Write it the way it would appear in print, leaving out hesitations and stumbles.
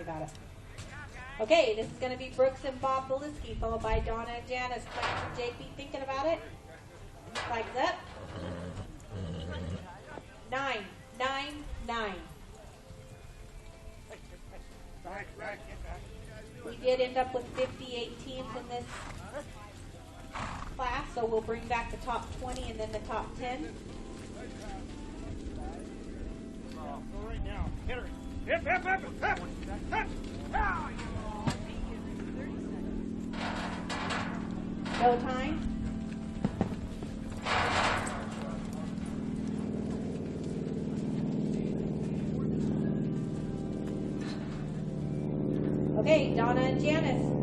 about it. Okay, this is going to be Brooks and Bob Beliski, followed by Donna and Janice. Clarence and JP thinking about it. Flags up. 9, 9, 9. We did end up with 58 teams in this class, so we'll bring back the top 20 and then the top 10. Go right now. Hit her. Hip, hip, hip, hip, hip. Go time. Okay, Donna and Janice.